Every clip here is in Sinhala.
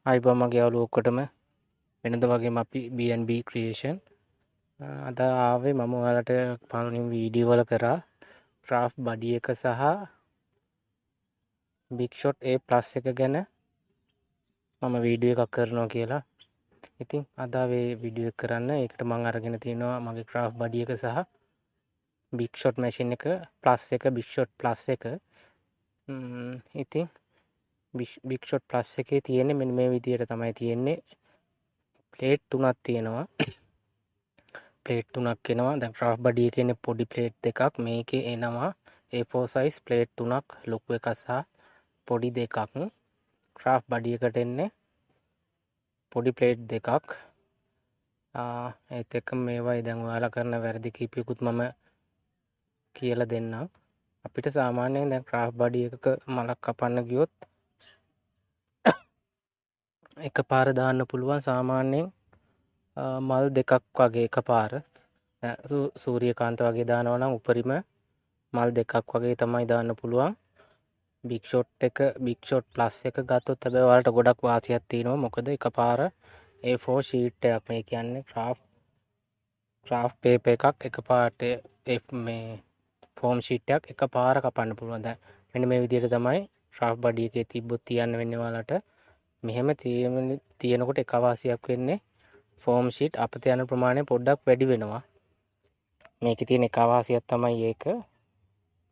ආයිබා මගේ යාළුවෝ ඔක්කොටම වෙනද වගේම අපි B&B ක්‍රියේෂන් අද ආවේ මම ඔයාලට පළවෙනි වීඩියෝ වල කරා ක්‍රාෆ්ට් බඩි එක සහ බිග් ෂොට් A+ එක ගැන මම වීඩියෝ එකක් කරනවා කියලා. ඉතින් අද ආවේ වීඩියෝ එක කරන්න. ඒකට මම අරගෙන තිනවා මගේ ක්‍රාෆ්ට් බඩි එක සහ බිග් ෂොට් මැෂින් එක ප්ලස් එක බිග් ෂොට් ප්ලස් එක. ඉතින් බිග් ෂොට් ප්ලස් එකේ තියෙන්නේ මෙන්න මේ විදියට තමයි තියෙන්නේ. ප්ලේට් 3ක් තියෙනවා. ප්ලේට් 3ක් එනවා. දැන් ක්‍රාෆ්ට් බඩි එකේ ඉන්නේ පොඩි ප්ලේට් දෙකක්. මේකේ එනවා A4 size ප්ලේට් 3ක්, ලොකු එකක් සහ පොඩි දෙකක්. ක්‍රාෆ්ට් බඩි එකට එන්නේ පොඩි ප්ලේට් දෙකක්. ඒත් එක්කම මේවයි දැන් ඔයාලා කරන වැරදි කීපයකුත් මම කියලා දෙන්නම්. අපිට සාමාන්‍යයෙන් දැන් ක්‍රාෆ්ට් බඩි එකක මලක් කපන්න ගියොත් එකපාර දාන්න පුළුවන් සාමාන්‍යයෙන් මල් දෙකක් වගේ එකපාර. සූරියකාන්ත වගේ දානවා නම් උපරිම මල් දෙකක් වගේ තමයි දාන්න පුළුවන්. බිග් ෂොට් එක බිග් ෂොට් ප්ලස් එක ගත්තොත් හැබැයි ඔයාලට ගොඩක් වාසියක් තියෙනවා. මොකද එකපාර A4 ෂීට් එකක්, මේ කියන්නේ ක්‍රාෆ්ට් පේපර් එකක් එකපාරට මේ ෆෝම් ෂීට් එකක් එකපාර කපන්න පුළුවන්. දැන් මෙන්න මේ විදිහට තමයි ක්‍රාෆ්ට් බඩි එකේ තිබ්බොත් තියන්න වෙන්නේ ඔයාලට. මෙහෙම තියෙනකොට එක වාසියක් වෙන්නේ ෆෝම් ෂීට් අපත යන ප්‍රමාණය පොඩ්ඩක් වැඩි වෙනවා. මේකේ තියෙන එක වාසියක් තමයි ඒක.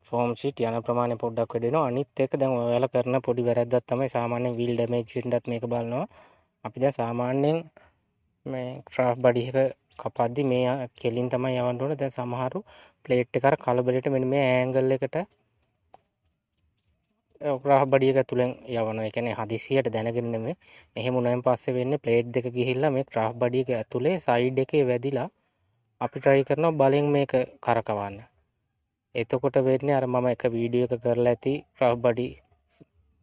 ෆෝම් ෂීට් යන ප්‍රමාණය පොඩ්ඩක් වැඩි වෙනවා. අනිත් එක දැන් ඔයාලා කරන පොඩි වැරද්දක් තමයි සාමාන්‍යයෙන් වීල් ඩැමේජ් වෙන්නත් මේක බලනවා. අපි දැන් සාමාන්‍යයෙන් මේ ක්‍රාෆ්ට් බඩි එක කපද්දි මේ කෙලින් තමයි යවන්න ඕනේ. දැන් සමහරු ප්ලේට් එක අර කලබලෙට මෙන්න මේ ඇන්ගල් එකට ක්‍රාෆ්ට් බඩි එක ඇතුලෙන් යවනවා. ඒ කියන්නේ හදිසියට දැනගෙන නෙමෙයි. එහෙම උනායින් පස්සේ වෙන්නේ ප්ලේට් දෙක ගිහිල්ලා මේ ක්‍රාෆ්ට් බඩි එක ඇතුලේ සයිඩ් එකේ වැදිලා අපි try කරනවා බලෙන් මේක කරකවන්න. එතකොට වෙන්නේ අර මම එක වීඩියෝ එක කරලා ඇති ක්‍රාෆ්ට් බඩි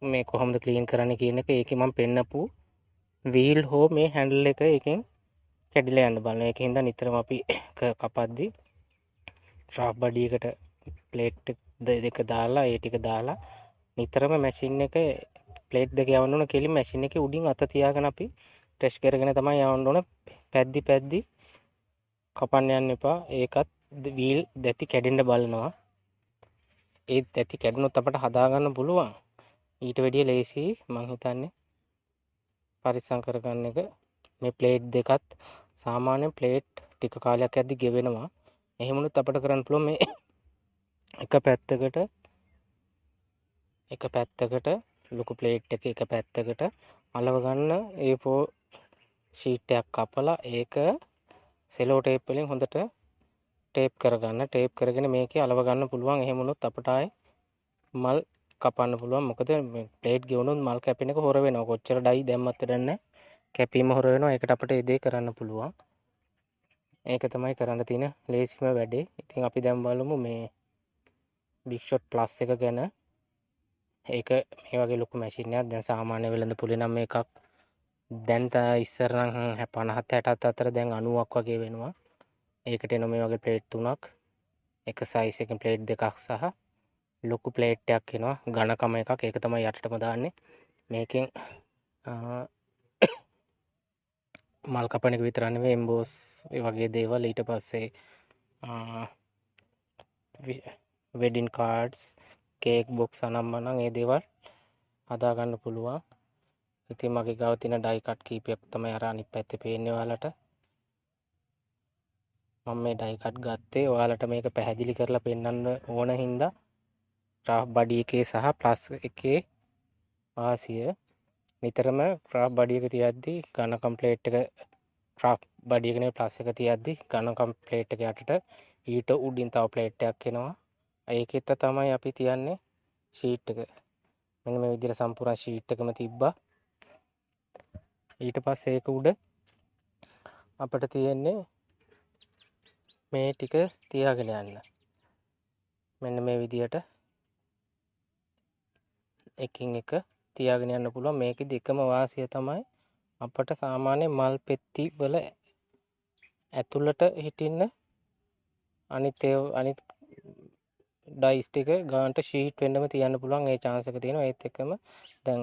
මේ කොහොමද ක්ලීන් කරන්න කියන එක. ඒකේ මම පෙන්නපු වීල් හෝ මේ හැන්ඩල් එක එකෙන් කැඩිලා යන්න බලනවා. ඒකින්ද නිතරම අපි කපද්දි ක්‍රාෆ්ට් බඩි එකට ප්ලේට් දෙක දාලා ඒ ටික දාලා නිතරම මැෂින් එක ප්ලේට් දෙක යවන්න ඕන. කෙලින් මැෂින් එකේ උඩින් අත තියාගෙන අපි ටෙස්ට් කරගෙන තමයි යවන්න ඕන. පැද්දි කපන්න යන්න එපා. ඒකත් වීල් දැති කැඩෙන්න බලනවා. ඒ දැති කැඩුණොත් අපට හදාගන්න පුළුවන්. ඊට වැඩිය ලේසි මං හිතන්නේ පරිස්සම් කරගන්න එක. මේ ප්ලේට් දෙකත් සාමාන්‍ය ප්ලේට් ටික කාලයක් යද්දි ගෙවෙනවා. එහෙම වුණොත් අපට කරන්න පුළුවන් මේ එක පැත්තකට ලොකු ප්ලේට් එක පැත්තකට අලව ගන්න A4 ෂීට් එකක් කපලා ඒක සෙලෝ ටේප් වලින් හොඳට ටේප් කරගන්න. ටේප් කරගෙන මේකේ අලව ගන්න පුළුවන්. එහෙම වුණොත් අපට ආයේ මල් කපන්න පුළුවන්. මොකද මේ ප්ලේට් ගෙවුනොත් මල් කැපෙන එක හොර වෙනවා. කොච්චර ඩයි දැම්මත් වැඩක් කැපීම හොර වෙනවා. ඒකට අපිට ඒ දේ කරන්න පුළුවන්. ඒක තමයි කරන්න තියෙන ලේසිම වැඩේ. ඉතින් අපි දැන් බලමු මේ බිග් ෂොට් ප්ලස් එක ගැන. ඒක මේ වගේ ලොකු මැෂින් එකක්. දැන් සාමාන්‍ය වෙළඳ පොලේ නම් මේකක් දැන් ඉස්සර නම් 50 60ත් අතර දැන් 90ක් වගේ වෙනවා. ඒකට එන මේ වගේ ප්ලේට් 3ක් එක සයිස් එකකින් ප්ලේට් දෙකක් සහ ලොකු ප්ලේට් එකක් එනවා. ඝනකම එකක්. ඒක තමයි යටටම දාන්නේ. මේකෙන් මල් කපන එක විතර නෙවෙයි එම්බෝස් ඒ වගේ දේවල් ඊට පස්සේ වෙඩින් කාඩ්ස් කේක් බොක්ස් අනම්මනම් ඒ දේවල් හදා ගන්න පුළුවන්. ඉතින් මගේ ගාව තියෙන ඩයි කට් කීපයක් තමයි අර අනිත් පැත්තේ පේන්නේ ඔයාලට. මම මේ ඩයි කට් ගත්තේ ඔයාලට මේක පැහැදිලි කරලා පෙන්වන්න ඕන හින්දා ක්‍රාෆ්ට් බඩි එකේ සහ ප්ලස් එකේ වාසිය නිතරම ක්‍රාෆ්ට් බඩි එක තියද්දි ඝනකම් ප්ලේට් එක ක්‍රාෆ්ට් බඩි එකනේ ප්ලස් එක තියද්දි ඝනකම් ප්ලේට් එක යටට ඊට උඩින් තව ප්ලේට් එකක් එනවා. ඒකෙට තමයි අපි තියන්නේ ෂීට් එක. මෙන්න මේ විදිහට සම්පූර්ණ ෂීට් එකම තිබ්බා. ඊට පස්සේ ඒක උඩ අපිට තියෙන්නේ මේ ටික තියාගෙන යන්න. මෙන්න මේ විදිහට එකින් එක තියාගෙන යන්න පුළුවන්. මේකෙදි එකම වාසිය තමයි අපට සාමාන්‍ය මල් පෙත්ති වල ඇතුළට හිටින්න අනිත් ඩයිස් ටික ගානට ෂීට් වෙන්නම තියන්න පුළුවන්. ඒ chance එක තියෙනවා. ඒත් එක්කම දැන්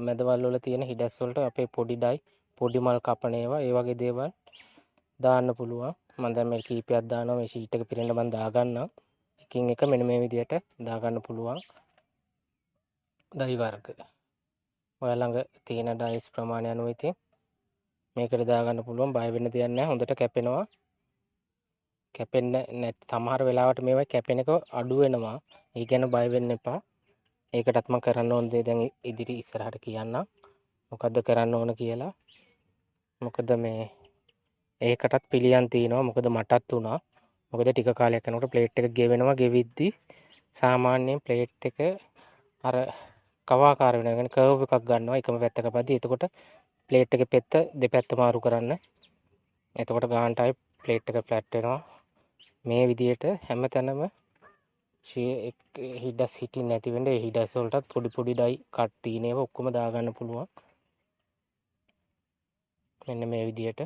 මැදවල් වල තියෙන හිඩස් වලට අපේ පොඩි ඩයි පොඩි මල් කපන ඒවා ඒ වගේ දේවල් දාන්න පුළුවන්. මම දැන් මේ කීපයක් දානවා. මේ ෂීට් එක පිරෙන්න මම දාගන්නම්. එකින් එක මෙන්න මේ විදිහට දාගන්න පුළුවන් ඩයි වර්ග. ඔයා ළඟ තියෙන ඩයිස් ප්‍රමාණය අනුව ඉතින් මේකට දාගන්න පුළුවන්. බය වෙන්න දෙයක් නැහැ. හොඳට කැපෙනවා. කැපෙන්නේ නැත් සමහර වෙලාවට මේවා කැපෙන එක අඩු වෙනවා. ඒ ගැන බය වෙන්න එපා. ඒකටත් මම කරන්න ඕන දේ දැන් ඉදිරි ඉස්සරහට කියන්නම්. මොකද්ද කරන්න ඕන කියලා. මොකද මේ ඒකටත් පිළියම් තියෙනවා. මොකද මටත් උනා. මොකද ටික කාලයක් යනකොට ප්ලේට් එක ගෙවෙනවා. ගෙවිද්දි සාමාන්‍යයෙන් ප්ලේට් එක අර කවාකාර වෙනවා. يعني කර්ව් එකක් ගන්නවා එකම පැත්තක පද්දි. එතකොට ප්ලේට් එකේ පෙත්ත දෙපැත්ත මාරු කරන්න. එතකොට ගානට ආයි ප්ලේට් එක ෆ්ලැට් වෙනවා. මේ විදිහට හැමතැනම හිඩස් හිටින් නැති වෙන්න ඒ හිඩස් වලටත් පොඩි පොඩි ඩයි කට් තියෙන ඒවා ඔක්කොම දාගන්න පුළුවන්. මෙන්න මේ විදිහට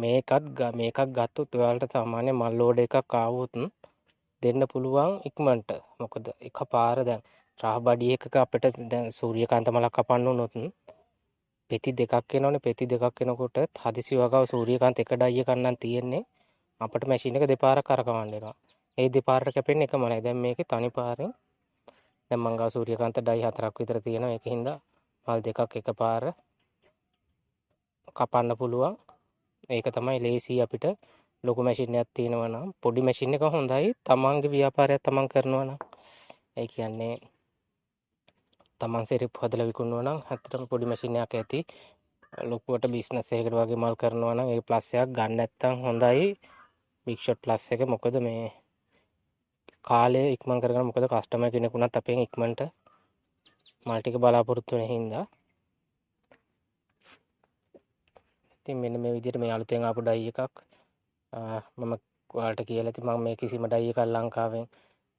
මේකක් ගත්තොත් ඔයාලට සාමාන්‍ය මල් ලෝඩ් එකක් ආවොත් දෙන්න පුළුවන් ඉක්මනට. මොකද එකපාර දැන් රාහ බඩි එකක අපිට දැන් සූර්යකාන්ත මලක් කපන්න උනොත් පෙති දෙකක් එනවනේ. පෙති දෙකක් එනකොට හදිසි වගාව සූර්යකාන්ත එක ඩයි එකක් නම් තියෙන්නේ. අපිට මැෂින් එක දෙපාරක් කරකවන්න වෙනවා. ඒ දෙපාරට කැපෙන්නේ එක මලයි. දැන් මේකේ තනි පාරෙන් දැන් මං ගාව සූර්යකාන්ත ඩයි 4ක් විතර තියෙනවා. ඒකින්ද මල් දෙකක් එකපාර කපන්න පුළුවන්. ඒක තමයි ලේසි අපිට. ලොකු මැෂින් එකක් තියෙනවා නම් පොඩි මැෂින් එක හොඳයි. තමන්ගේ ව්‍යාපාරයක් තමන් කරනවා නම් ඒ කියන්නේ තමන් සිරිප් හදලා විකුණනවා නම් ඇත්තටම පොඩි මැෂින් එකක් ඇති. ලොකුවට බිස්නස් එකකට වගේ මල් කරනවා නම් ඒ ප්ලස් එකක් ගන්න නැත්නම් හොඳයි. බිග් ෂොට් ප්ලස් එක. මොකද මේ කාලය ඉක්මන් කරගන්න. මොකද කස්ටමර් කෙනෙකුණත් අපෙන් ඉක්මනට මල් ටික බලාපොරොත්තු වෙන හින්දා. ඉතින් මෙන්න මේ විදිහට මේ අලුතෙන් ආපු ඩයි එකක් මම ඔයාලට කියලා ඇති. මම මේ කිසිම ඩයි එකක් ලංකාවෙන්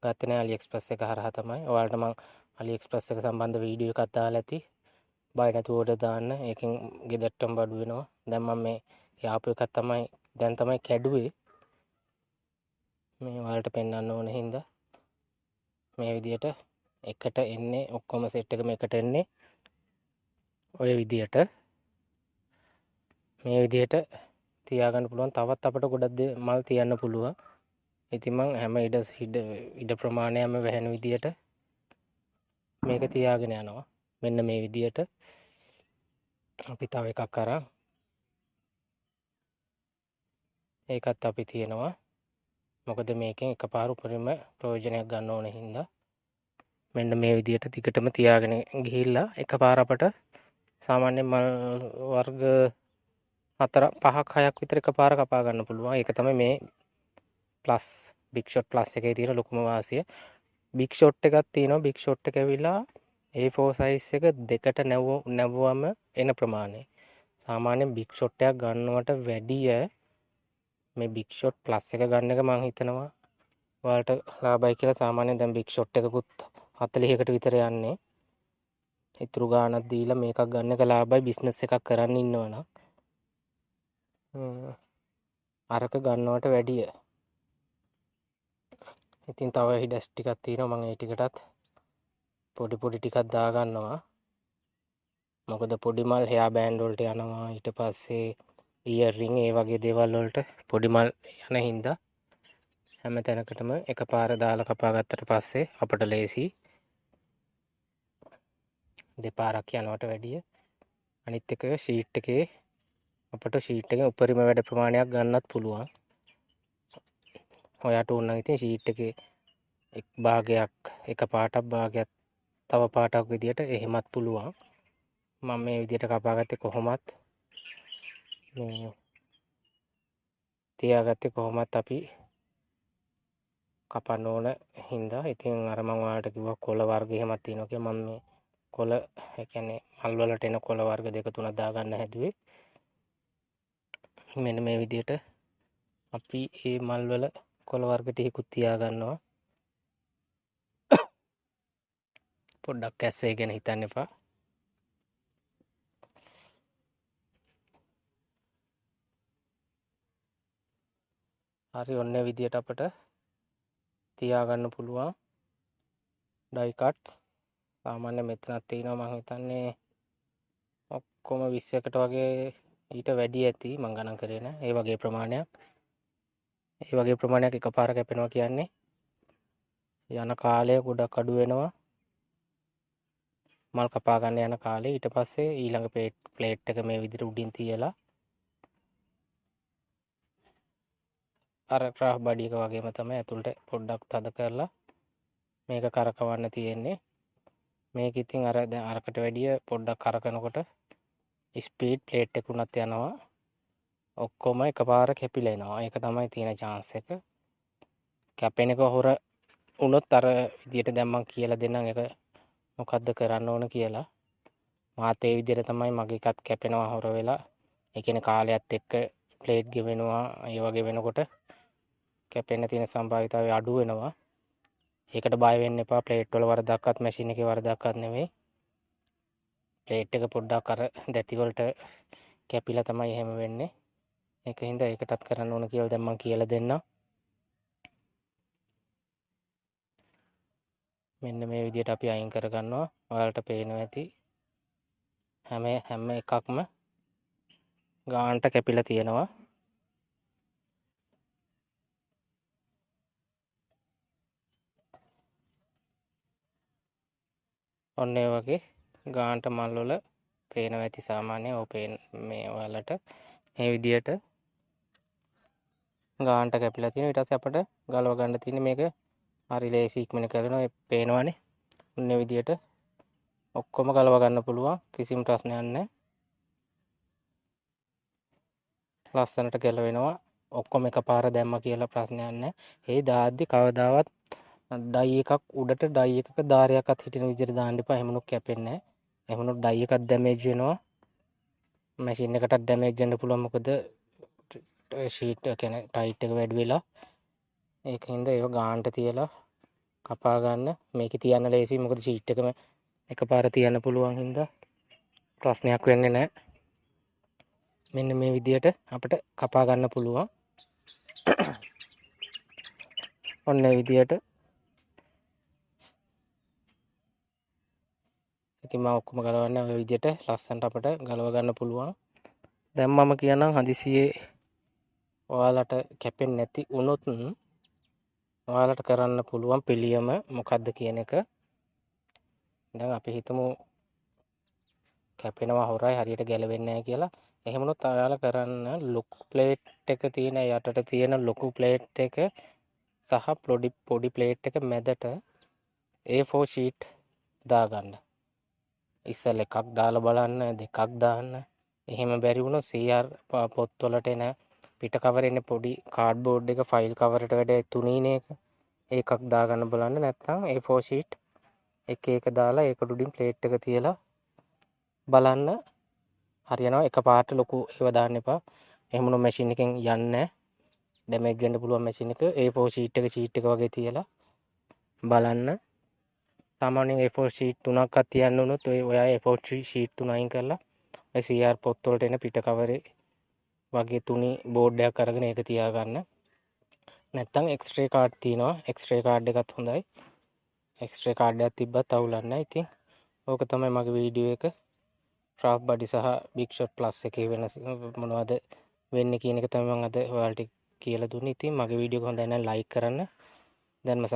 ගත්තේ නැහැ. අලි එක්ස්ප්‍රස් එක හරහා තමයි. ඔයාලට මම අලි එක්ස්ප්‍රස් එක සම්බන්ධ වීඩියෝ එකක් දාලා ඇති. බය නැතුව ඕඩර් දාන්න. ඒකෙන් ගෙදරටම බඩු වෙනවා. දැන් මම මේ යාපු එකක් තමයි දැන් තමයි කැඩුවේ. මේ ඔයාලට පෙන්වන්න ඕන හින්දා මේ විදිහට එකට එන්නේ ඔක්කොම සෙට් එකම එකට එන්නේ ඔය විදිහට මේ විදිහට තියාගන්න පුළුවන්. තවත් අපිට ගොඩක් මල් තියන්න පුළුවන්. ඉතින් මම හැම ඉඩ ප්‍රමාණයම වැහෙන විදිහට මේක තියාගෙන යනවා. මෙන්න මේ විදිහට අපි තව එකක් අරන් ඒකත් අපි තියනවා. මොකද මේකෙන් එකපාර උපරිම ප්‍රයෝජනයක් ගන්න ඕන හින්දා මෙන්න මේ විදිහට දිගටම තියාගෙන ගිහිල්ලා එකපාර අපට සාමාන්‍ය මල් වර්ග 4 5ක් 6ක් විතර එකපාර කපා ගන්න පුළුවන්. ඒක තමයි මේ ප්ලස් බිග් ෂොට් ප්ලස් එකේ තියෙන ලොකුම වාසිය. බිග් ෂොට් එකක් තියෙනවා. බිග් ෂොට් එක ඇවිල්ලා A4 සයිස් එක දෙකට නැවුවම එන ප්‍රමාණය. සාමාන්‍යයෙන් බිග් ෂොට් එකක් ගන්නවට වැඩිය මේ බිග් ෂොට් ප්ලස් එක ගන්න එක මම හිතනවා ඔයාලට ලාභයි කියලා. සාමාන්‍යයෙන් දැන් බිග් ෂොට් එකකුත් 40කට විතර යන්නේ. ඉතුරු ගාණක් දීලා මේකක් ගන්න එක ලාභයි බිස්නස් එකක් කරන්න ඉන්නවනම්. අරක ගන්නවට වැඩිය. ඉතින් තව හිඩස් ටිකක් තියෙනවා. මම ඒ ටිකටත් පොඩි ටිකක් දාගන්නවා. මොකද පොඩි මල් හෙයා බෑන්ඩ් වලට යනවා. ඊට පස්සේ ඉයර් රින් ඒ වගේ දේවල් වලට පොඩි මල් යන හින්දා හැම තැනකටම එකපාර දාලා කපා ගත්තට පස්සේ අපට ලේසි. දෙපාරක් යනවට වැඩිය. අනිත් එක ෂීට් එකේ අපට ෂීට් එකෙන් උපරිම වැඩ ප්‍රමාණයක් ගන්නත් පුළුවන්. ඔයාට ඕන නම් ඉතින් ෂීට් එකේ එක් භාගයක් එක පාටක් භාගයක් තව පාටක් විදියට එහෙමත් පුළුවන්. මම මේ විදියට කපා ගත්තේ කොහොමත් මේ තියාගත්තේ කොහොමත් අපි කපන්න ඕන හින්දා. ඉතින් අර මම ඔයාලට කිව්වා කොළ වර්ග එහෙමත් තියෙනවා කියලා. මම මේ කොළ ඒ කියන්නේ මල් වලට එන කොළ වර්ග දෙක තුනක් දාගන්න හැදුවේ. මෙන්න මේ විදියට අපි මේ මල් වල කොළ වර්ග ටිකකුත් තියා ගන්නවා. පොඩ්ඩක් ඇස්සේ ගැන හිතන්න එපා. හරි ඔන්න විදියට අපට තියාගන්න පුළුවන් ඩයි කට්. සාමාන්‍ය මෙතනක් තියෙනවා මම හිතන්නේ ඔක්කොම 20කට වගේ ඊට වැඩි ඇති මං ගණන් කරේ නෑ. ඒ වගේ ප්‍රමාණයක්. ඒ වගේ ප්‍රමාණයක් එකපාර කැපෙනවා කියන්නේ යන කාලය ගොඩක් අඩු වෙනවා. මල් කපා ගන්න යන කාලේ. ඊට පස්සේ ඊළඟ ප්ලේට් එක මේ විදිහට උඩින් තියලා අර ක්‍රාෆ්ට් බඩි එක වගේම තමයි ඇතුළට පොඩ්ඩක් තද කරලා මේක කරකවන්න තියෙන්නේ. මේක ඉතින් අර දැන් අරකට වැඩිය පොඩ්ඩක් කරකනකොට ස්පීඩ් ප්ලේට් එක උනත් යනවා. ඔක්කොම එකපාර කැපිලා එනවා. ඒක තමයි තියෙන chance එක. කැපෙන එක හොර වුණොත් අර විදියට දැන් මම කියලා දෙන්නම් ඒක මොකද්ද කරන්න ඕන කියලා. මාත් ඒ විදියට තමයි මගේ එකත් කැපෙනවා හොර වෙලා. ඒ කියන්නේ කාලයත් එක්ක ප්ලේට් ගෙවෙනවා. ඒ වගේ වෙනකොට කැපෙන්න තියෙන සම්භාවිතාවය අඩු වෙනවා. ඒකට බය වෙන්න එපා. ප්ලේට් වල වරදක්වත් මැෂින් එකේ වරදක්වත් නෙමෙයි. ප්ලේට් එක පොඩ්ඩක් අර දැති වලට කැපිලා තමයි එහෙම වෙන්නේ. ඒකින්ද ඒකටත් කරන්න ඕන කියලා දැන් මම කියලා දෙන්නම්. මෙන්න මේ විදිහට අපි අයින් කරගන්නවා. ඔයාලට පේනවා ඇති. හැම එකක්ම ගානට කැපිලා තියෙනවා. ඔන්න ඒ වගේ ගානට මල් වල පේනවා ඇති සාමාන්‍ය මේ ඔයාලට මේ විදිහට ගානට කැපිලා තියෙනවා. ඊට පස්සේ අපිට ගලව ගන්න තියෙන්නේ මේක හරි ලේසි ඉක්මන කරනවා. පේනවනේ. ඔන්න ඒ විදිහට ඔක්කොම ගලව ගන්න පුළුවන්. කිසිම ප්‍රශ්නයක් නැහැ. ලස්සනට ගැලවෙනවා. ඔක්කොම එකපාර දැම්ම කියලා ප්‍රශ්නයක් නැහැ. ඒ දාද්දි කවදාවත් ඩයි එකක් උඩට ඩයි එකක ධාරයක්වත් හිටින විදිහට දාන්න එපා. එහෙමනොත් කැපෙන්නේ නැහැ. එහෙමනොත් ඩයි එකක් ඩැමේජ් වෙනවා. මැෂින් එකටත් ඩැමේජ් වෙන්න පුළුවන්. මොකද ෂීට් කියන්නේ ටයිට් එක වැඩි වෙලා. ඒකින්ද ඒක ගානට තියලා කපා ගන්න. මේක තියන්න ලේසි. මොකද ෂීට් එකම එකපාර තියන්න පුළුවන් හින්දා ප්‍රශ්නයක් වෙන්නේ නැහැ. මෙන්න මේ විදිහට අපිට කපා ගන්න පුළුවන්. ඔන්න ඒ විදිහට. ඉතින් මම ඔක්කොම ගලවන්නේ ඔය විදිහට ලස්සනට අපිට ගලව ගන්න පුළුවන්. දැන් මම කියනම් හදිසියේ ඔයාලට කැපෙන්නේ නැති වුණොත් ඔයාලට කරන්න පුළුවන් පිළියම මොකද්ද කියන එක. දැන් අපි හිතමු කැපෙනවා හොරයි හරියට ගැලවෙන්නේ නැහැ කියලා. එහෙම වුණොත් ඔයාලා කරන්න ලොකු ප්ලේට් එක තියෙන යටට තියෙන ලොකු ප්ලේට් එක සහ පොඩි ප්ලේට් එක මැදට A4 ෂීට් දාගන්න. ඉස්සෙල් එකක් දාලා බලන්න, දෙකක් දාන්න. එහෙම බැරි වුණොත් CR පොත්වලට එන පිට කවර් එන්නේ පොඩි කාඩ්බෝඩ් එක ෆයිල් කවරට වැඩ තුනීනේ එක. ඒකක් දාගන්න බලන්න. නැත්නම් A4 ෂීට් එක දාලා ඒක උඩින් ප්ලේට් එක තියලා බලන්න හරියනවා. එකපාරට ලොකු ඒව දාන්න එපා. එහෙම වුණොත් මැෂින් එකෙන් යන්නේ නැහැ. ඩැමේජ් වෙන්න පුළුවන් මැෂින් එක. A4 ෂීට් එක වගේ තියලා බලන්න. සාමාන්‍යයෙන් A4 ෂීට් 3ක් තියන්න උනොත් ඔයා A4 ෂීට් 3 අයින් කරලා ඔය CR පොත් වලට එන පිට කවරේ වගේ තුනි බෝඩ් එකක් අරගෙන ඒක තියාගන්න. නැත්නම් එක්ස්ට්‍රේ කාඩ් තියෙනවා. එක්ස්ට්‍රේ කාඩ් එකත් හොඳයි. එක්ස්ට්‍රේ කාඩ් එකක් තිබ්බත් අවුලක් නැහැ. ඉතින් ඕක තමයි මගේ වීඩියෝ එක. ක්‍රාෆ්ට් බඩි සහ බිග් ෂොට් ප්ලස් එකේ වෙනස මොනවද වෙන්නේ කියන එක තමයි මම අද ඔයාලට කියලා දුන්නේ. ඉතින් මගේ වීඩියෝ එක හොඳයි නම් ලයික් කරන්න. දැන්ම